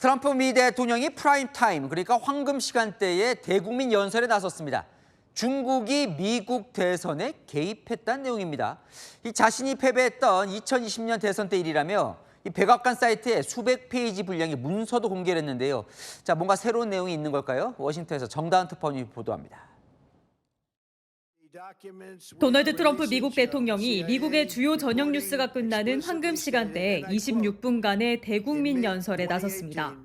트럼프 미 대통령이 프라임타임, 그러니까 황금 시간대에 대국민 연설에 나섰습니다. 중국이 미국 대선에 개입했다는 내용입니다. 자신이 패배했던 2020년 대선 때 일이라며 이 백악관 사이트에 수백 페이지 분량의 문서도 공개를 했는데요. 자, 뭔가 새로운 내용이 있는 걸까요? 워싱턴에서 정다은 특파원이 보도합니다. 도널드 트럼프 미국 대통령이 미국의 주요 저녁 뉴스가 끝나는 황금 시간대에 26분간의 대국민 연설에 나섰습니다.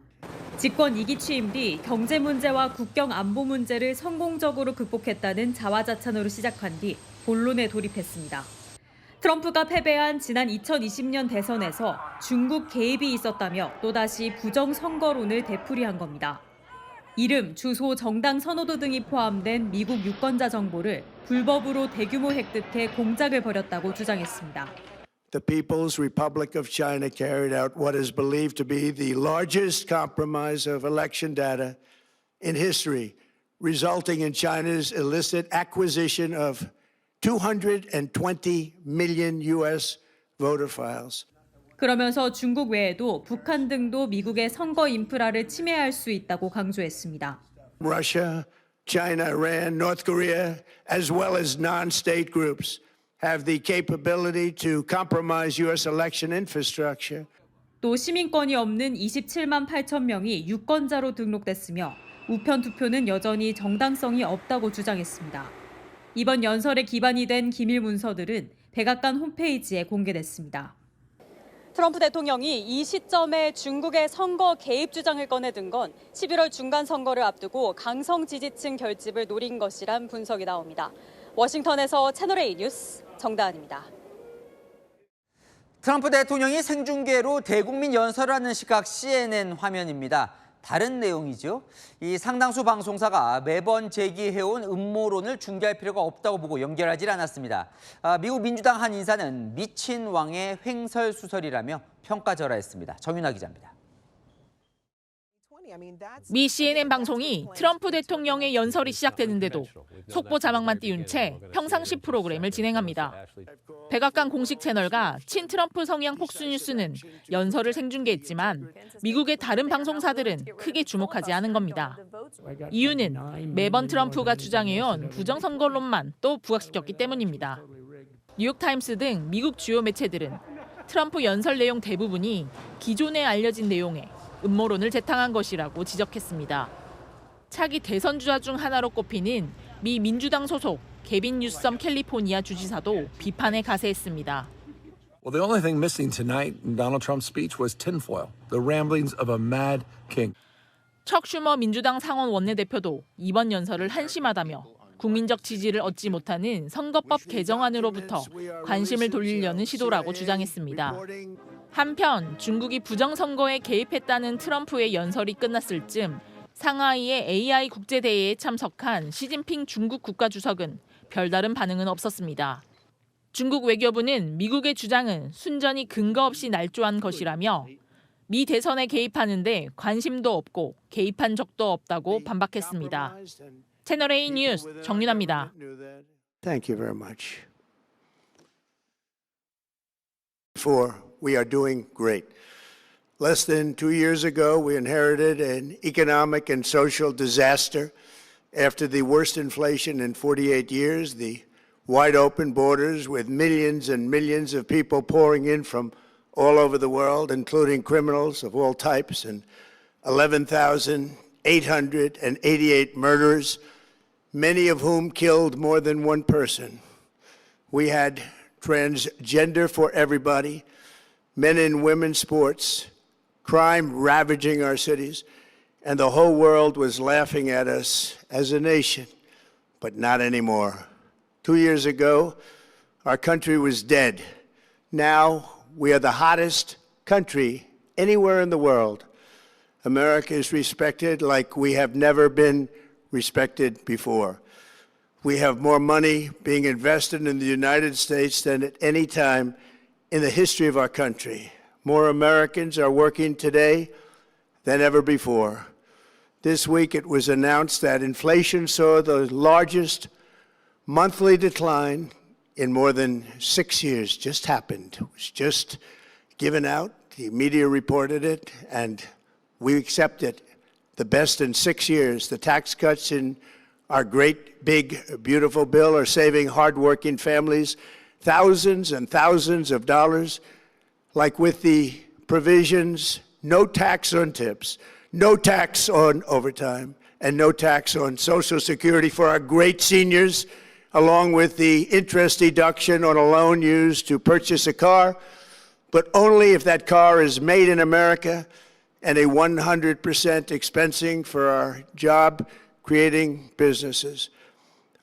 집권 2기 취임 뒤 경제 문제와 국경 안보 문제를 성공적으로 극복했다는 자화자찬으로 시작한 뒤 본론에 돌입했습니다. 트럼프가 패배한 지난 2020년 대선에서 중국 개입이 있었다며 또다시 부정선거론을 되풀이한 겁니다. 이름, 주소, 정당 선호도 등이 포함된 미국 유권자 정보를 불법으로 대규모 획득해 공작을 벌였다고 주장했습니다. The People's Republic of China carried out what is believed to be the largest compromise of election data in history, resulting in China's illicit acquisition of 220 million U.S. voter files. 그러면서 중국 외에도 북한 등도 미국의 선거 인프라를 침해할 수 있다고 강조했습니다. Russia, China, Iran, North Korea, as well as non-state groups have the capability to compromise U.S. election infrastructure. 또 시민권이 없는 27만 8천 명이 유권자로 등록됐으며 우편 투표는 여전히 정당성이 없다고 주장했습니다. 이번 연설의 기반이 된 기밀 문서들은 백악관 홈페이지에 공개됐습니다. 트럼프 대통령이 이 시점에 중국의 선거 개입 주장을 꺼내든 건 11월 중간 선거를 앞두고 강성 지지층 결집을 노린 것이란 분석이 나옵니다. 워싱턴에서 채널A 뉴스 정다은입니다. 트럼프 대통령이 생중계로 대국민 연설을 하는 시각 CNN 화면입니다. 다른 내용이죠. 이 상당수 방송사가 매번 제기해온 음모론을 중계할 필요가 없다고 보고 연결하지 않았습니다. 미국 민주당 한 인사는 미친 왕의 횡설수설이라며 평가절하했습니다. 정윤아 기자입니다. 미 CNN 방송이 트럼프 대통령의 연설이 시작되는데도 속보 자막만 띄운 채 평상시 프로그램을 진행합니다. 백악관 공식 채널과 친트럼프 성향 폭스뉴스는 연설을 생중계했지만 미국의 다른 방송사들은 크게 주목하지 않은 겁니다. 이유는 매번 트럼프가 주장해온 부정선거론만 또 부각시켰기 때문입니다. 뉴욕타임스 등 미국 주요 매체들은 트럼프 연설 내용 대부분이 기존에 알려진 내용에 음모론을 재탕한 것이라고 지적했습니다. 차기 대선 주자 중 하나로 꼽히는 미 민주당 소속 게빈 뉴섬 캘리포니아 주지사도 비판에 가세했습니다. Well, the only thing missing tonight in Donald Trump's speech was tinfoil, the ramblings of a mad king. 척 슈머 민주당 상원 원내대표도 이번 연설을 한심하다며 국민적 지지를 얻지 못하는 선거법 개정안으로부터 관심을 돌리려는 시도라고 주장했습니다. 한편 중국이 부정선거에 개입했다는 트럼프의 연설이 끝났을 즈음 상하이의 AI 국제대회에 참석한 시진핑 중국 국가주석은 별다른 반응은 없었습니다. 중국 외교부는 미국의 주장은 순전히 근거 없이 날조한 것이라며 미 대선에 개입하는데 관심도 없고 개입한 적도 없다고 반박했습니다. 채널A 뉴스 정윤아입니다. Thank you very much. We are doing great. Less than 2 years ago, we inherited an economic and social disaster. After the worst inflation in 48 years, the wide open borders with millions and millions of people pouring in from all over the world, including criminals of all types, and 11,888 murders, many of whom killed more than one person. We had transgender for everybody, men and women sports, crime ravaging our cities, and the whole world was laughing at us as a nation, but not anymore. 2 years ago, our country was dead. Now we are the hottest country anywhere in the world. America is respected like we have never been respected before. We have more money being invested in the United States than at any time in the history of our country. More Americans are working today than ever before. This week it was announced that inflation saw the largest monthly decline in more than 6 years. Just happened. It was just given out. The media reported it, and We accepted the best in 6 years. The tax cuts in our great, big, beautiful bill are saving hardworking families thousands and thousands of dollars, like with the provisions, no tax on tips, no tax on overtime, and no tax on Social Security for our great seniors, along with the interest deduction on a loan used to purchase a car, but only if that car is made in America, and a 100% expensing for our job-creating businesses.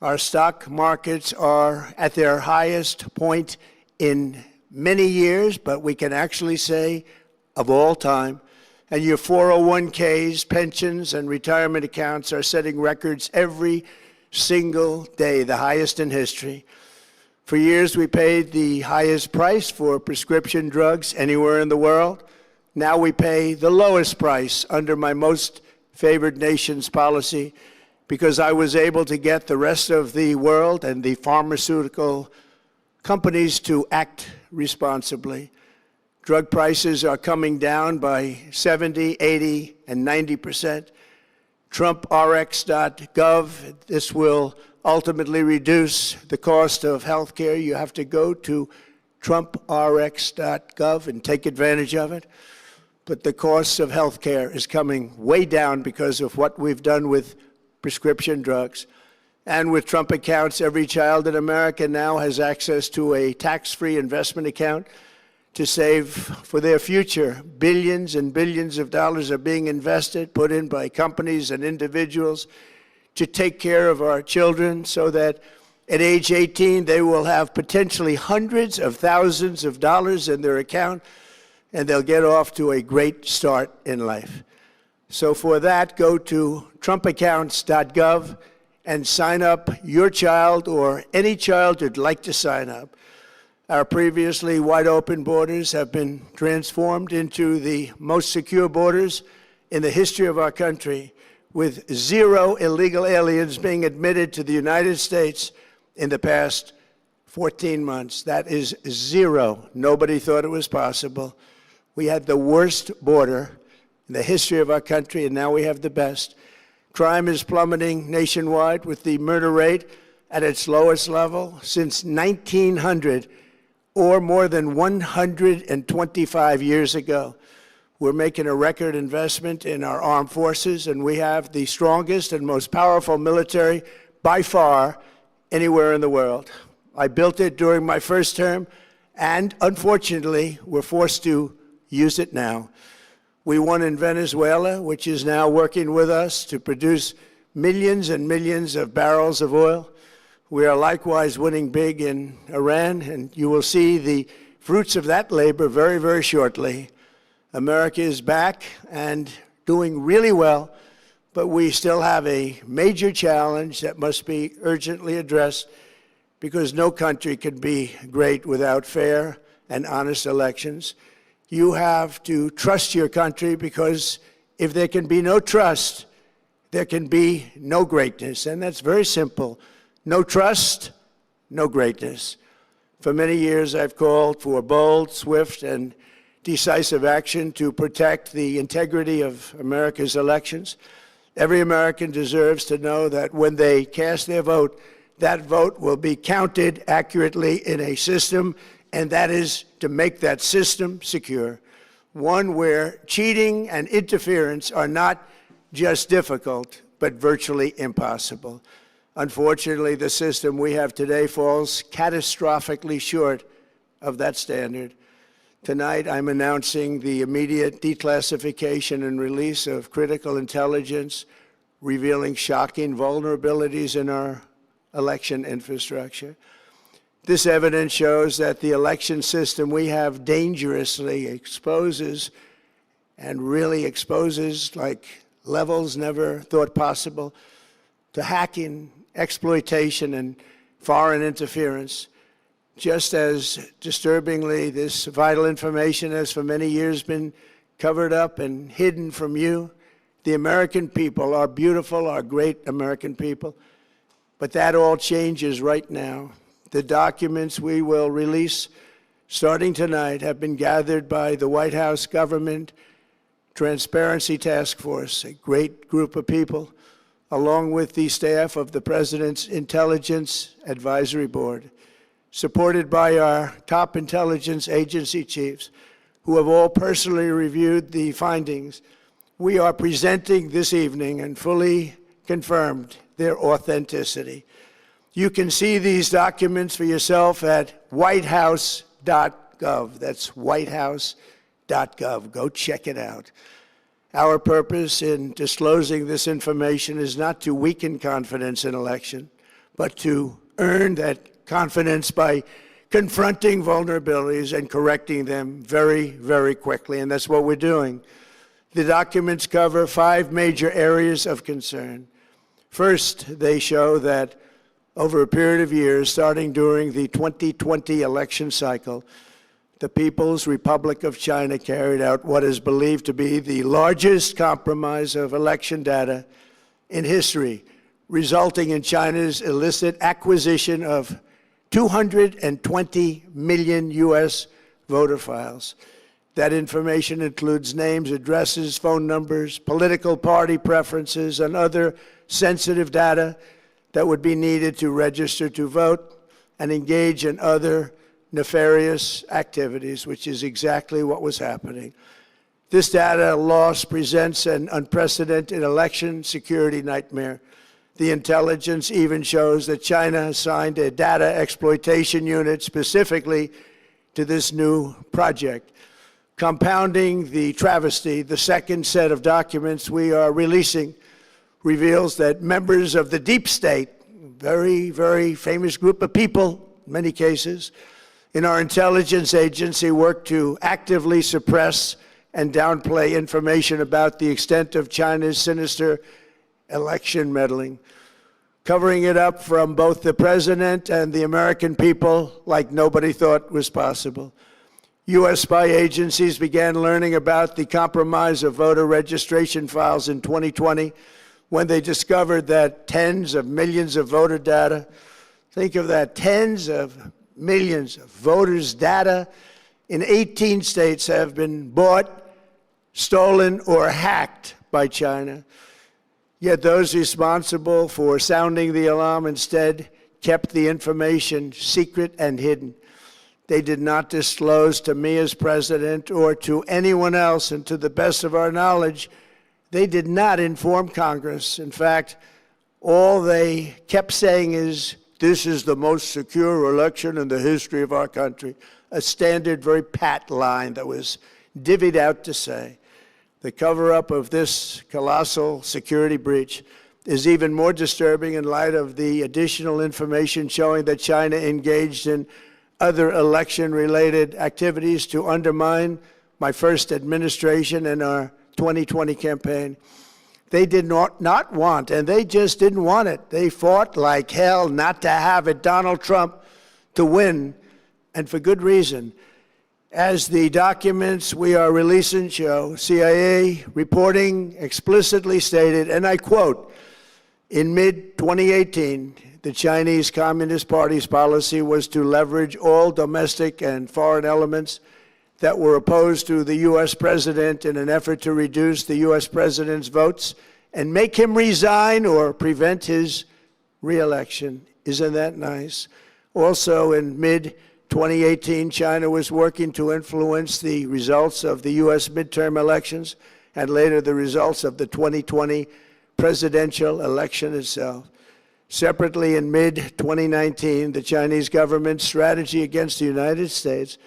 Our stock markets are at their highest point in many years, but we can actually say of all time. And your 401ks, pensions, and retirement accounts are setting records every single day, the highest in history. For years, we paid the highest price for prescription drugs anywhere in the world. Now we pay the lowest price under my most favored nation's policy because I was able to get the rest of the world and the pharmaceutical companies to act responsibly. Drug prices are coming down by 70, 80, and 90%. TrumpRx.gov, this will ultimately reduce the cost of health care. You have to go to TrumpRx.gov and take advantage of it. But the cost of health care is coming way down because of what we've done with prescription drugs. And with Trump accounts, every child in America now has access to a tax-free investment account to save for their future. Billions and billions of dollars are being invested, put in by companies and individuals to take care of our children so that at age 18, they will have potentially hundreds of thousands of dollars in their account, and they'll get off to a great start in life. So for that, go to TrumpAccounts.gov and sign up your child or any child who'd like to sign up. Our previously wide open borders have been transformed into the most secure borders in the history of our country, with 0 illegal aliens being admitted to the United States in the past 14 months. That is 0. Nobody thought it was possible. We had the worst border in the history of our country, and now we have the best. Crime is plummeting nationwide, with the murder rate at its lowest level since 1900, or more than 125 years ago. We're making a record investment in our armed forces, and we have the strongest and most powerful military by far anywhere in the world. I built it during my first term, and unfortunately, we're forced to use it now. We won in Venezuela, which is now working with us to produce millions and millions of barrels of oil. We are likewise winning big in Iran, and you will see the fruits of that labor very, very shortly. America is back and doing really well, but we still have a major challenge that must be urgently addressed, because no country can be great without fair and honest elections. You have to trust your country, because if there can be no trust, there can be no greatness. And that's very simple. No trust, no greatness. For many years, I've called for bold, swift, and decisive action to protect the integrity of America's elections. Every American deserves to know that when they cast their vote, that vote will be counted accurately in a system, and that is to make that system secure. One where cheating and interference are not just difficult, but virtually impossible. Unfortunately, the system we have today falls catastrophically short of that standard. Tonight, I'm announcing the immediate declassification and release of critical intelligence revealing shocking vulnerabilities in our election infrastructure. This evidence shows that the election system we have dangerously exposes, and really exposes like levels never thought possible, to hacking, exploitation, and foreign interference. Just as disturbingly, this vital information has for many years been covered up and hidden from you, the American people, our beautiful, our great American people. But that all changes right now. The documents we will release starting tonight have been gathered by the White House government, Transparency Task Force, a great group of people, along with the staff of the President's Intelligence Advisory Board, supported by our top intelligence agency chiefs, who have all personally reviewed the findings, we are presenting this evening and fully confirmed their authenticity. You can see these documents for yourself at whitehouse.gov. That's whitehouse.gov. Go check it out. Our purpose in disclosing this information is not to weaken confidence in election, but to earn that confidence by confronting vulnerabilities and correcting them very, very quickly, and that's what we're doing. The documents cover 5 major areas of concern. First, they show that over a period of years, starting during the 2020 election cycle, the People's Republic of China carried out what is believed to be the largest compromise of election data in history, resulting in China's illicit acquisition of 220 million U.S. voter files. That information includes names, addresses, phone numbers, political party preferences, and other sensitive data that would be needed to register to vote and engage in other nefarious activities, which is exactly what was happening. This data loss presents an unprecedented election security nightmare. The intelligence even shows that China assigned a data exploitation unit specifically to this new project. Compounding the travesty, the second set of documents we are releasing reveals that members of the deep state, very, very famous group of people, in many cases, in our intelligence agency work to actively suppress and downplay information about the extent of China's sinister election meddling, covering it up from both the president and the American people like nobody thought was possible. U.S. spy agencies began learning about the compromise of voter registration files in 2020 when they discovered that tens of millions of voter data, think of that, tens of millions of voters' data in 18 states have been bought, stolen, or hacked by China. Yet those responsible for sounding the alarm instead kept the information secret and hidden. They did not disclose to me as president or to anyone else, and to the best of our knowledge, they did not inform Congress. In fact, all they kept saying is, "This is the most secure election in the history of our country," a standard, very pat line that was divvied out to say. The cover-up of this colossal security breach is even more disturbing in light of the additional information showing that China engaged in other election-related activities to undermine my first administration and our 2020 campaign. They did not want, and they just didn't want it. They fought like hell not to have it Donald Trump to win, and for good reason. As the documents we are releasing show, CIA reporting explicitly stated, and I quote, in mid-2018, the Chinese Communist Party's policy was to leverage all domestic and foreign elements that were opposed to the U.S. president in an effort to reduce the U.S. president's votes and make him resign or prevent his re-election. Isn't that nice? Also, in mid-2018, China was working to influence the results of the U.S. midterm elections and later the results of the 2020 presidential election itself. Separately, in mid-2019, the Chinese government's strategy against the United States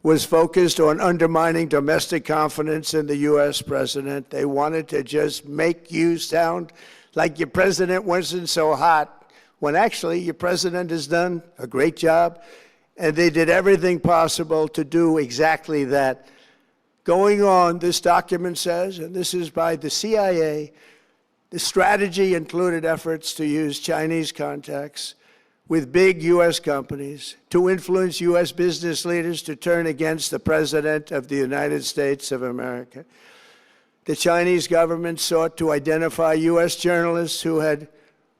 was focused on undermining domestic confidence in the U.S. president. They wanted to just make you sound like your president wasn't so hot, when actually your president has done a great job, and they did everything possible to do exactly that. Going on, this document says, and this is by the CIA, the strategy included efforts to use Chinese contacts with big U.S. companies to influence U.S. business leaders to turn against the President of the United States of America. The Chinese government sought to identify U.S. journalists who had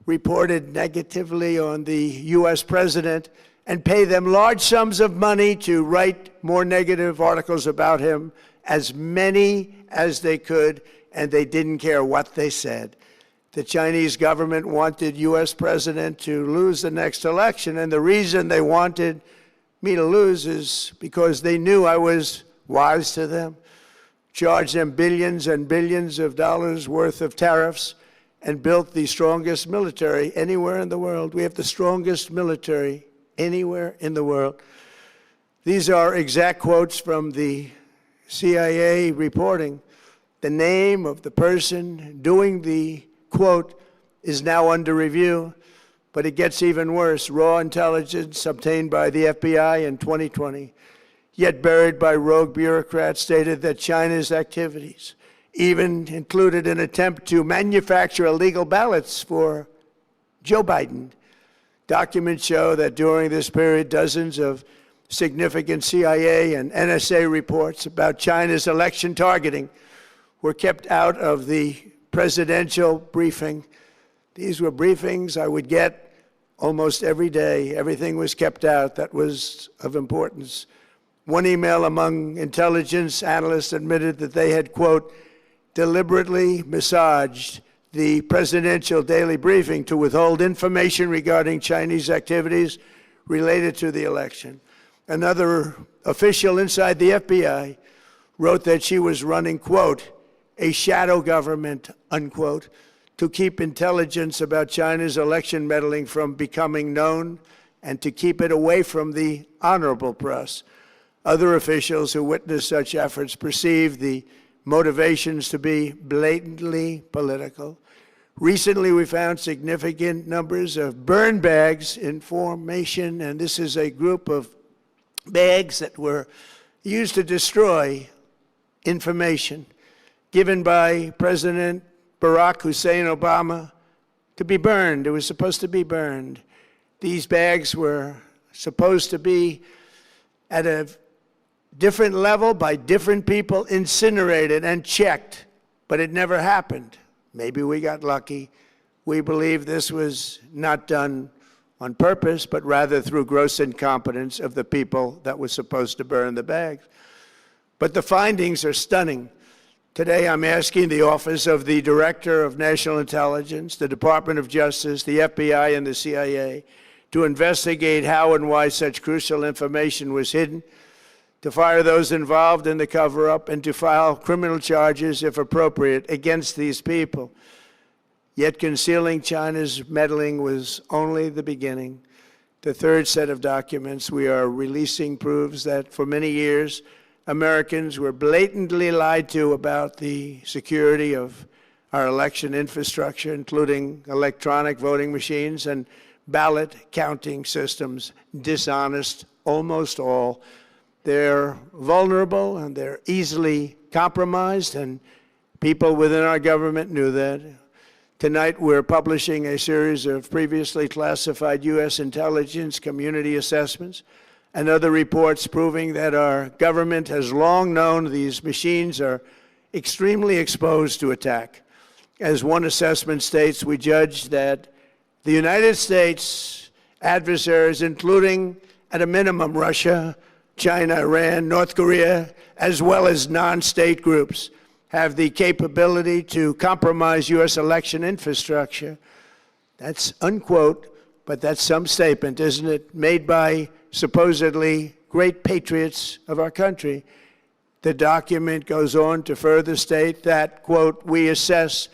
reported negatively on the U.S. president and pay them large sums of money to write more negative articles about him as many as they could, and they didn't care what they said. The Chinese government wanted U.S. president to lose the next election, and the reason they wanted me to lose is because they knew I was wise to them, charged them billions and billions of dollars worth of tariffs, and built the strongest military anywhere in the world. We have the strongest military anywhere in the world. These are exact quotes from the CIA reporting. The name of the person doing the quote is now under review, but it gets even worse. Raw intelligence obtained by the FBI in 2020, yet buried by rogue bureaucrats, stated that China's activities even included an attempt to manufacture illegal ballots for Joe Biden. Documents show that during this period, dozens of significant CIA and NSA reports about China's election targeting were kept out of the presidential briefing. These were briefings I would get almost every day. Everything was kept out that was of importance. One email among intelligence analysts admitted that they had, quote, deliberately massaged the presidential daily briefing to withhold information regarding Chinese activities related to the election. Another official inside the FBI wrote that she was running, quote, a shadow government, unquote, to keep intelligence about China's election meddling from becoming known and to keep it away from the honorable press. Other officials who witnessed such efforts perceived the motivations to be blatantly political. Recently, we found significant numbers of burn bags in formation, and this is a group of bags that were used to destroy information given by President Barack Hussein Obama to be burned. It was supposed to be burned. These bags were supposed to be at a different level by different people, incinerated and checked, but it never happened. Maybe we got lucky. We believe this was not done on purpose, but rather through gross incompetence of the people that were supposed to burn the bags. But the findings are stunning. Today, I'm asking the Office of the Director of National Intelligence, the Department of Justice, the FBI, and the CIA to investigate how and why such crucial information was hidden, to fire those involved in the cover-up, and to file criminal charges, if appropriate, against these people. Yet concealing China's meddling was only the beginning. The third set of documents we are releasing proves that for many years, Americans were blatantly lied to about the security of our election infrastructure, including electronic voting machines and ballot counting systems. Dishonest, almost all. They're vulnerable and they're easily compromised, and people within our government knew that. Tonight, we're publishing a series of previously classified U.S. intelligence community assessments and other reports proving that our government has long known these machines are extremely exposed to attack. As one assessment states, we judge that the United States adversaries, including at a minimum Russia, China, Iran, North Korea, as well as non-state groups, have the capability to compromise U.S. election infrastructure. That's unquote, but that's some statement, isn't it, made by supposedly great patriots of our country. The document goes on to further state that, quote, we assess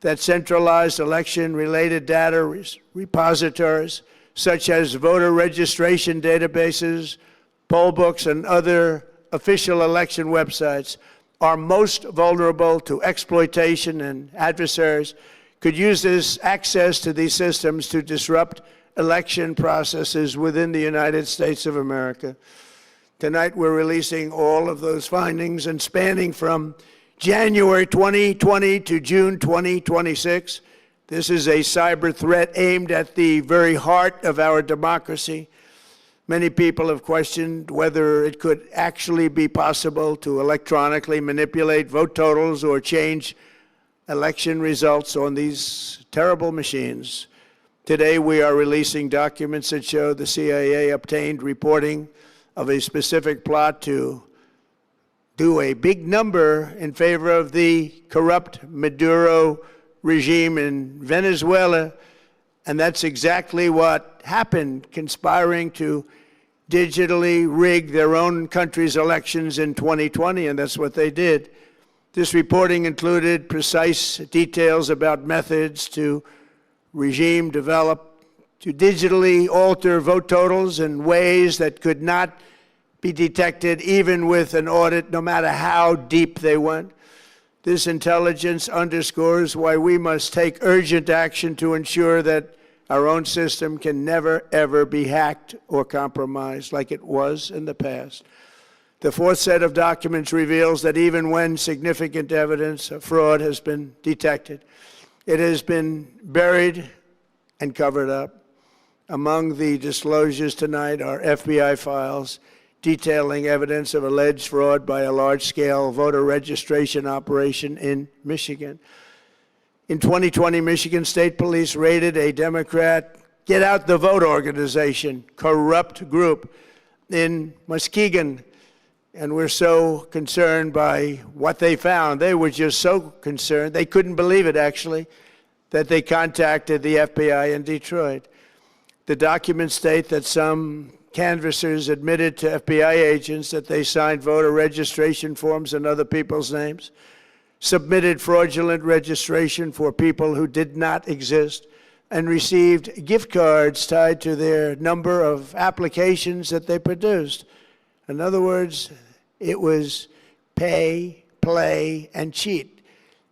that centralized election-related data repositories, such as voter registration databases, poll books, and other official election websites, are most vulnerable to exploitation, and adversaries could use this access to these systems to disrupt election processes within the United States of America. Tonight, we're releasing all of those findings, and spanning from January 2020 to June 2026. This is a cyber threat aimed at the very heart of our democracy. Many people have questioned whether it could actually be possible to electronically manipulate vote totals or change election results on these terrible machines. Today, we are releasing documents that show the CIA obtained reporting of a specific plot to do a big number in favor of the corrupt Maduro regime in Venezuela, and that's exactly what happened, conspiring to digitally rig their own country's elections in 2020, and that's what they did. This reporting included precise details about methods to regime develop to digitally alter vote totals in ways that could not be detected even with an audit, no matter how deep they went. This intelligence underscores why we must take urgent action to ensure that our own system can never, ever be hacked or compromised like it was in the past. The fourth set of documents reveals that even when significant evidence of fraud has been detected, it has been buried and covered up. Among the disclosures tonight are FBI files detailing evidence of alleged fraud by a large-scale voter registration operation in Michigan. In 2020, Michigan State Police raided a Democrat Get Out the Vote organization, corrupt group in Muskegon. And we're so concerned by what they found. They were just so concerned, they couldn't believe it, actually, that they contacted the FBI in Detroit. The documents state that some canvassers admitted to FBI agents that they signed voter registration forms in other people's names, submitted fraudulent registration for people who did not exist, and received gift cards tied to their number of applications that they produced. In other words, it was pay, play, and cheat.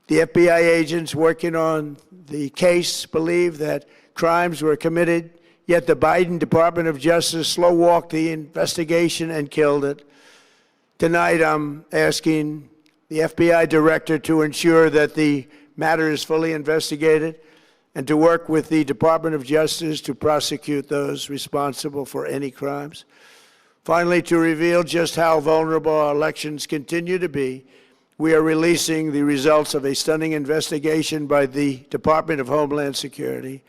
The FBI agents working on the case believe that crimes were committed, yet the Biden Department of Justice slow-walked the investigation and killed it. Tonight, I'm asking the FBI director to ensure that the matter is fully investigated and to work with the Department of Justice to prosecute those responsible for any crimes. Finally, to reveal just how vulnerable our elections continue to be, we are releasing the results of a stunning investigation by the Department of Homeland Security.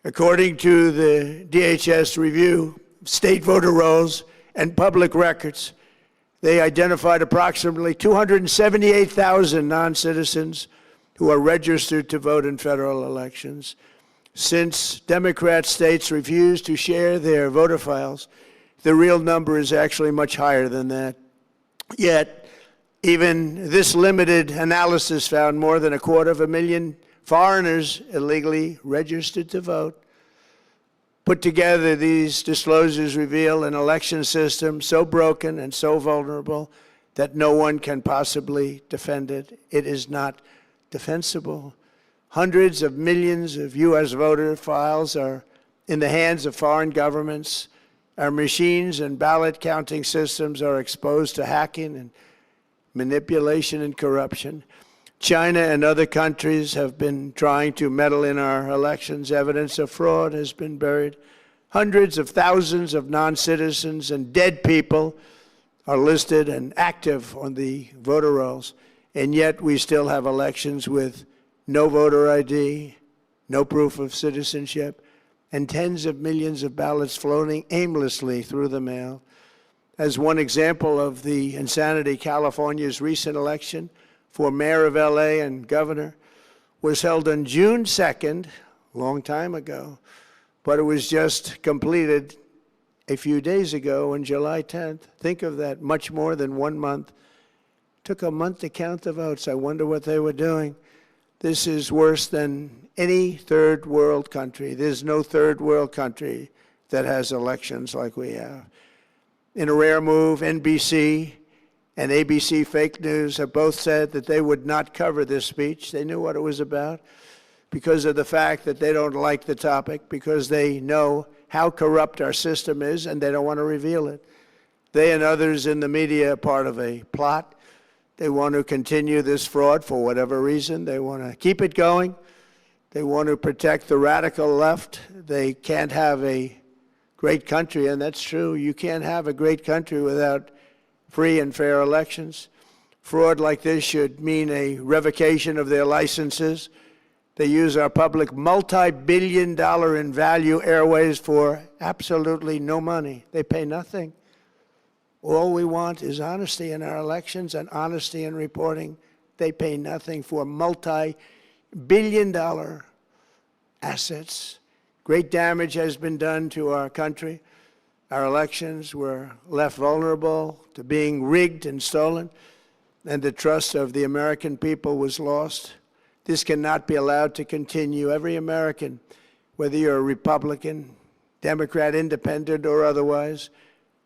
According to the DHS review of state voter rolls and public records, they identified approximately 278,000 non-citizens who are registered to vote in federal elections. Since Democrat states refuse to share their voter files, the real number is actually much higher than that. Yet, even this limited analysis found more than 250,000 foreigners illegally registered to vote. Put together, these disclosures reveal an election system so broken and so vulnerable that no one can possibly defend it. It is not defensible. Hundreds of millions of U.S. voter files are in the hands of foreign governments. Our machines and ballot counting systems are exposed to hacking and manipulation and corruption. China and other countries have been trying to meddle in our elections. Evidence of fraud has been buried. Hundreds of thousands of non-citizens and dead people are listed and active on the voter rolls, and yet we still have elections with no voter ID, no proof of citizenship, and tens of millions of ballots floating aimlessly through the mail. As one example of the insanity, California's recent election for mayor of LA and governor was held on June 2nd, a long time ago, but it was just completed a few days ago on July 10th. Think of that, much more than 1 month. Took a month to count the votes. I wonder what they were doing. This is worse than any third world country. There's no third world country that has elections like we have. In a rare move, NBC and ABC Fake News have both said that they would not cover this speech. They knew what it was about because of the fact that they don't like the topic, because they know how corrupt our system is and they don't want to reveal it. They and others in the media are part of a plot. They want to continue this fraud for whatever reason. They want to keep it going. They want to protect the radical left. They can't have a great country, and that's true. You can't have a great country without free and fair elections. Fraud like this should mean a revocation of their licenses. They use our public multi-billion-dollar in value airways for absolutely no money. They pay nothing. All we want is honesty in our elections and honesty in reporting. They pay nothing for multi-billion-dollar assets. Great damage has been done to our country. Our elections were left vulnerable to being rigged and stolen, and the trust of the American people was lost. This cannot be allowed to continue. Every American, whether you're a Republican, Democrat, Independent, or otherwise,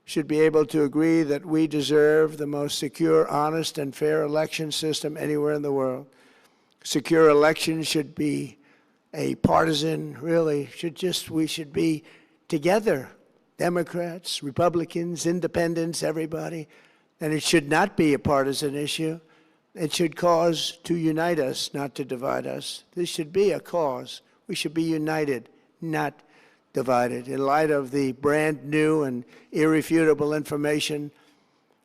should be able to agree that we deserve the most secure, honest, and fair election system anywhere in the world. Secure elections should be a partisan, really, we should be together, Democrats, Republicans, Independents, everybody, and it should not be a partisan issue. It should cause to unite us, not to divide us. This should be a cause. We should be united, not divided. In light of the brand new and irrefutable information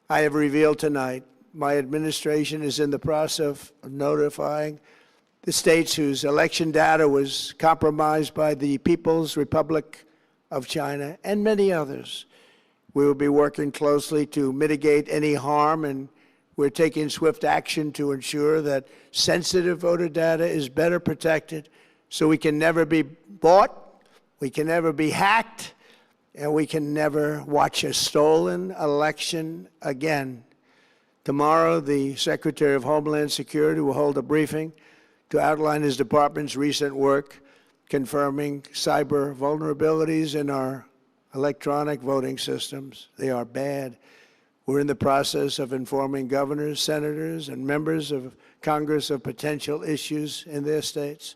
I have revealed tonight, my administration is in the process of notifying the states whose election data was compromised by the People's Republic of China and many others. We will be working closely to mitigate any harm, and we're taking swift action to ensure that sensitive voter data is better protected so we can never be bought, we can never be hacked, and we can never watch a stolen election again. Tomorrow, the Secretary of Homeland Security will hold a briefing to outline his department's recent work confirming cyber vulnerabilities in our electronic voting systems. They are bad. We're in the process of informing governors, senators, and members of Congress of potential issues in their states.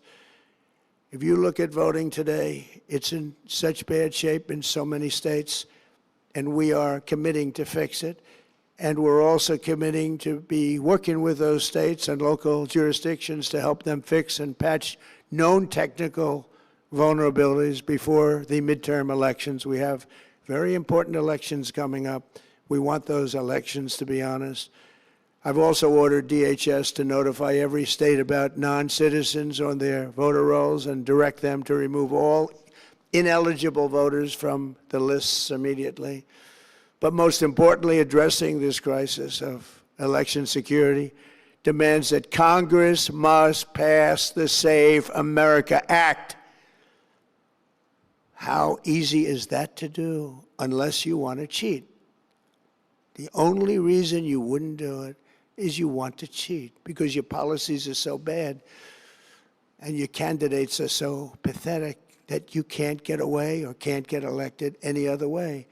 If you look at voting today, it's in such bad shape in so many states, and we are committing to fix it. And we're also committing to be working with those states and local jurisdictions to help them fix and patch known technical vulnerabilities before the midterm elections. We have very important elections coming up. We want those elections to be honest. I've also ordered DHS to notify every state about non-citizens on their voter rolls and direct them to remove all ineligible voters from the lists immediately. But most importantly, addressing this crisis of election security demands that Congress must pass the Save America Act. How easy is that to do unless you want to cheat? The only reason you wouldn't do it is you want to cheat because your policies are so bad and your candidates are so pathetic that you can't get away or can't get elected any other way.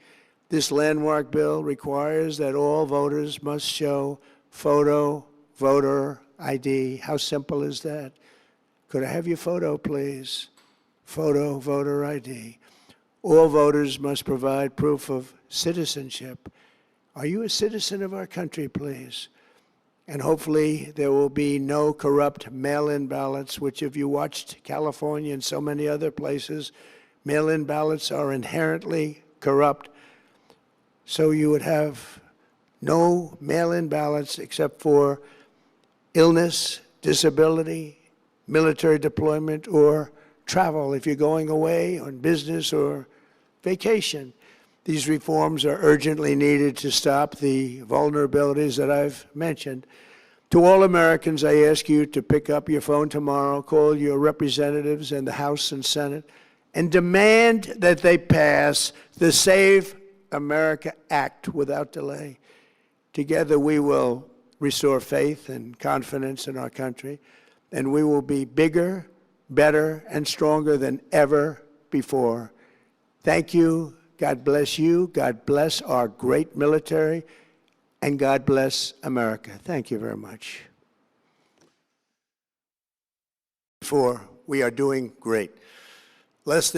This landmark bill requires that all voters must show photo voter ID. How simple is that? Could I have your photo, please? Photo voter ID. All voters must provide proof of citizenship. Are you a citizen of our country, please? And hopefully there will be no corrupt mail-in ballots, which if you watched California and so many other places, mail-in ballots are inherently corrupt. So you would have no mail-in ballots except for illness, disability, military deployment, or travel if you're going away on business or vacation. These reforms are urgently needed to stop the vulnerabilities that I've mentioned. To all Americans, I ask you to pick up your phone tomorrow, call your representatives in the House and Senate, and demand that they pass the Save America Act without delay. Together we will restore faith and confidence in our country, and we will be bigger, better, and stronger than ever before. Thank you. God bless you. God bless our great military, and God bless America. Thank you very much. We are doing great. Less than